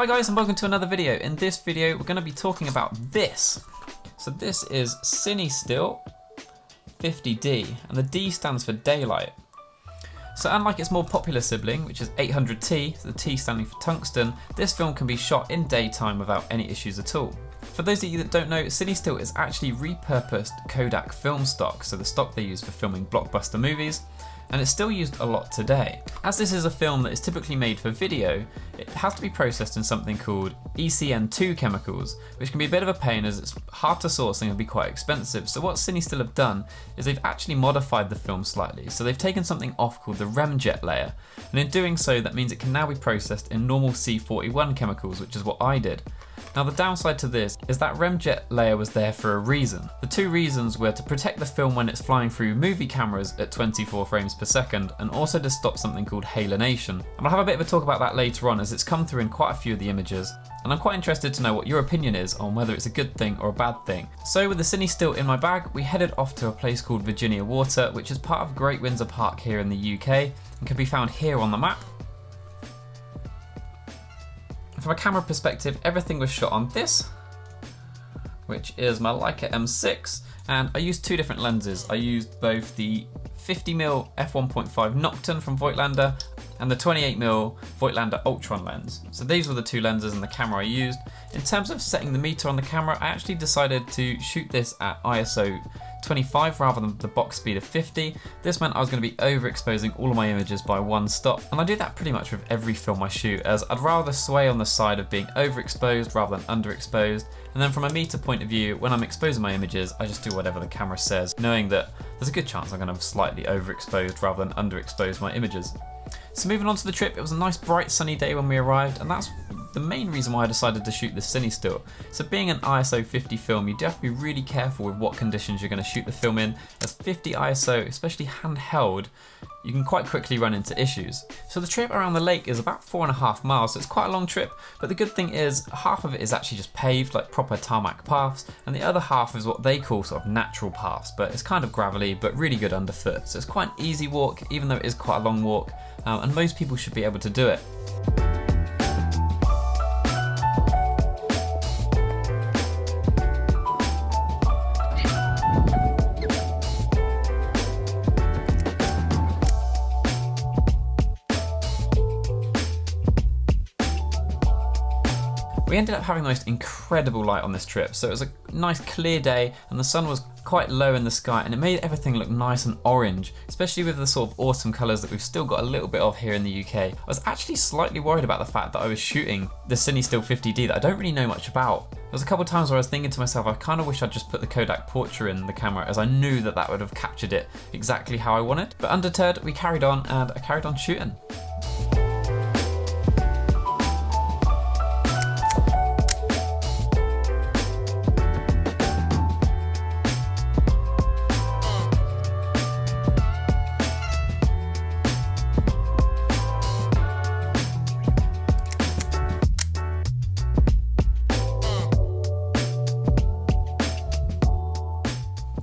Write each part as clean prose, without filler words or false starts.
Hi guys and welcome to another video. In this video we're going to be talking about this. So this is Cinestill 50D and the D stands for daylight. So unlike its more popular sibling, which is 800T, the T standing for tungsten, this film can be shot in daytime without any issues at all. For those of you that don't know, Cinestill is actually repurposed Kodak film stock, so the stock they use for filming blockbuster movies, and it's still used a lot today. As this is a film that is typically made for video, it has to be processed in something called ECN2 chemicals, which can be a bit of a pain as it's hard to source and can be quite expensive. So what Cinestill have done is they've actually modified the film slightly. So they've taken something off called the remjet layer, and in doing so that means it can now be processed in normal C41 chemicals, which is what I did. Now the downside to this is that remjet layer was there for a reason. The two reasons were to protect the film when it's flying through movie cameras at 24 frames per second, and also to stop something called halination. And I'll have a bit of a talk about that later on as it's come through in quite a few of the images, and I'm quite interested to know what your opinion is on whether it's a good thing or a bad thing. So with the Cinestill in my bag, we headed off to a place called Virginia Water, which is part of Great Windsor Park here in the UK and can be found here on the map. From a camera perspective, everything was shot on this, which is my Leica M6, and I used two different lenses. I used both the 50mm f1.5 Nocturne from Voigtlander and the 28mm Voigtlander Ultron lens. So these were the two lenses and the camera I used. In terms of setting the meter on the camera, I actually decided to shoot this at ISO 25 rather than the box speed of 50. This meant I was going to be overexposing all of my images by one stop, and I do that pretty much with every film I shoot, as I'd rather sway on the side of being overexposed rather than underexposed. And then from a meter point of view, when I'm exposing my images, I just do whatever the camera says, knowing that there's a good chance I'm going to have slightly overexposed rather than underexposed my images. So moving on to the trip, it was a nice bright sunny day when we arrived, and that's the main reason why I decided to shoot this Cinestill. So being an ISO 50 film, you do have to be really careful with what conditions you're going to shoot the film in, as 50 ISO, especially handheld, you can quite quickly run into issues. So the trip around the lake is about 4.5 miles, so it's quite a long trip, but the good thing is half of it is actually just paved, like proper tarmac paths, and the other half is what they call sort of natural paths, but it's kind of gravelly, but really good underfoot. So it's quite an easy walk, even though it is quite a long walk, and most people should be able to do it. We ended up having the most incredible light on this trip, so it was a nice clear day and the sun was quite low in the sky, and it made everything look nice and orange, especially with the sort of autumn colours that we've still got a little bit of here in the UK. I was actually slightly worried about the fact that I was shooting the Cinestill 50D that I don't really know much about. There was a couple of times where I was thinking to myself, I kind of wish I'd just put the Kodak Portra in the camera, as I knew that that would have captured it exactly how I wanted. But undeterred, we carried on and I carried on shooting.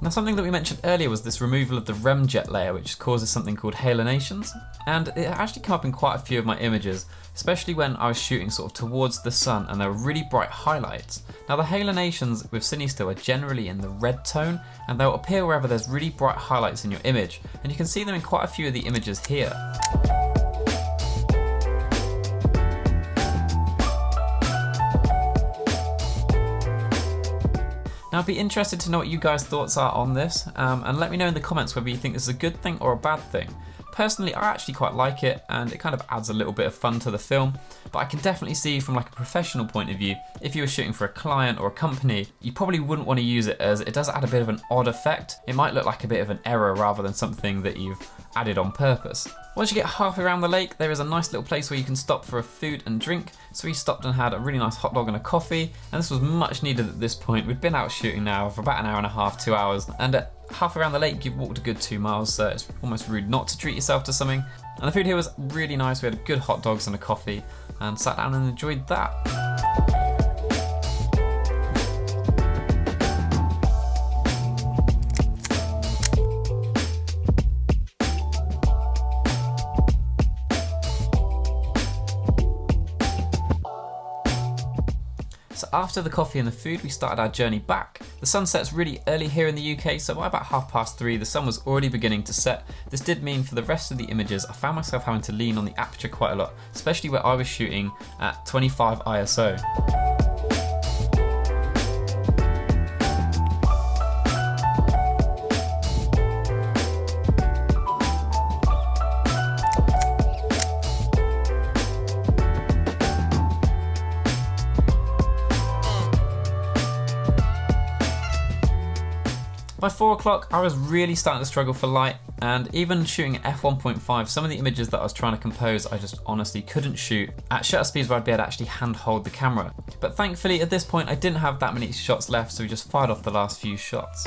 Now something that we mentioned earlier was this removal of the remjet layer, which causes something called halinations, and it actually came up in quite a few of my images, especially when I was shooting sort of towards the sun and there were really bright highlights. Now the halinations with Cinestill are generally in the red tone, and they'll appear wherever there's really bright highlights in your image, and you can see them in quite a few of the images here. Now I'd be interested to know what you guys' thoughts are on this, and let me know in the comments whether you think this is a good thing or a bad thing. Personally, I actually quite like it, and it kind of adds a little bit of fun to the film, but I can definitely see from like a professional point of view, if you were shooting for a client or a company, you probably wouldn't want to use it, as it does add a bit of an odd effect. It might look like a bit of an error rather than something that you've added on purpose. Once you get halfway around the lake, there is a nice little place where you can stop for a food and drink. So we stopped and had a really nice hot dog and a coffee, and this was much needed at this point. We'd been out shooting now for about an hour and a half, 2 hours, and halfway around the lake you've walked a good 2 miles, so it's almost rude not to treat yourself to something. And the food here was really nice. We had good hot dogs and a coffee and sat down and enjoyed that. So after the coffee and the food, we started our journey back. The sun sets really early here in the UK, so by about 3:30, the sun was already beginning to set. This did mean for the rest of the images, I found myself having to lean on the aperture quite a lot, especially where I was shooting at 25 ISO. By 4 o'clock, I was really starting to struggle for light, and even shooting at f1.5, some of the images that I was trying to compose, I just honestly couldn't shoot at shutter speeds where I'd be able to actually handhold the camera. But thankfully, at this point, I didn't have that many shots left, so we just fired off the last few shots.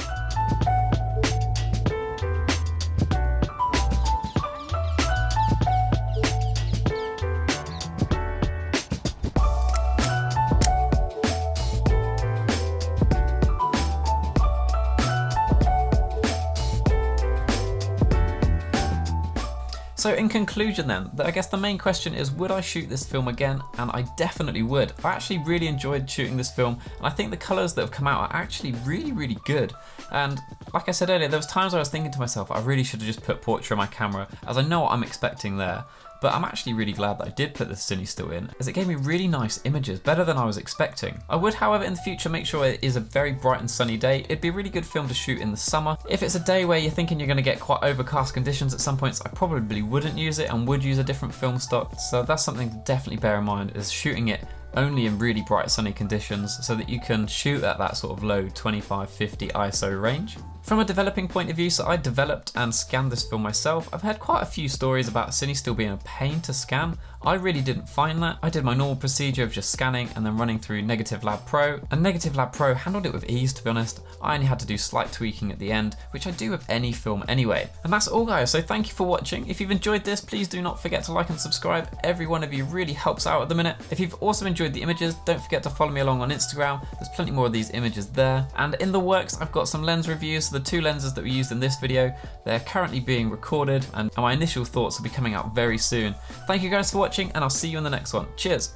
So in conclusion then, I guess the main question is, would I shoot this film again? And I definitely would. I actually really enjoyed shooting this film, and I think the colours that have come out are actually really, really good. And like I said earlier, there was times I was thinking to myself, I really should have just put portrait on my camera, as I know what I'm expecting there. But I'm actually really glad that I did put the Cinestill in, as it gave me really nice images, better than I was expecting. I would, however, in the future make sure it is a very bright and sunny day. It'd be a really good film to shoot in the summer. If it's a day where you're thinking you're going to get quite overcast conditions at some points, I probably wouldn't use it and would use a different film stock. So that's something to definitely bear in mind, is shooting it only in really bright sunny conditions so that you can shoot at that sort of low 25-50 ISO range. From a developing point of view, so I developed and scanned this film myself. I've heard quite a few stories about Cinestill being a pain to scan. I really didn't find that. I did my normal procedure of just scanning and then running through Negative Lab Pro, and Negative Lab Pro handled it with ease, to be honest. I only had to do slight tweaking at the end, which I do with any film anyway. And that's all, guys, so thank you for watching. If you've enjoyed this, please do not forget to like and subscribe. Every one of you really helps out at the minute. If you've also enjoyed the images, don't forget to follow me along on Instagram. There's plenty more of these images there. And in the works, I've got some lens reviews. So the 2 lenses that we used in this video, they're currently being recorded, and my initial thoughts will be coming out very soon. Thank you guys for watching, and I'll see you in the next one. Cheers!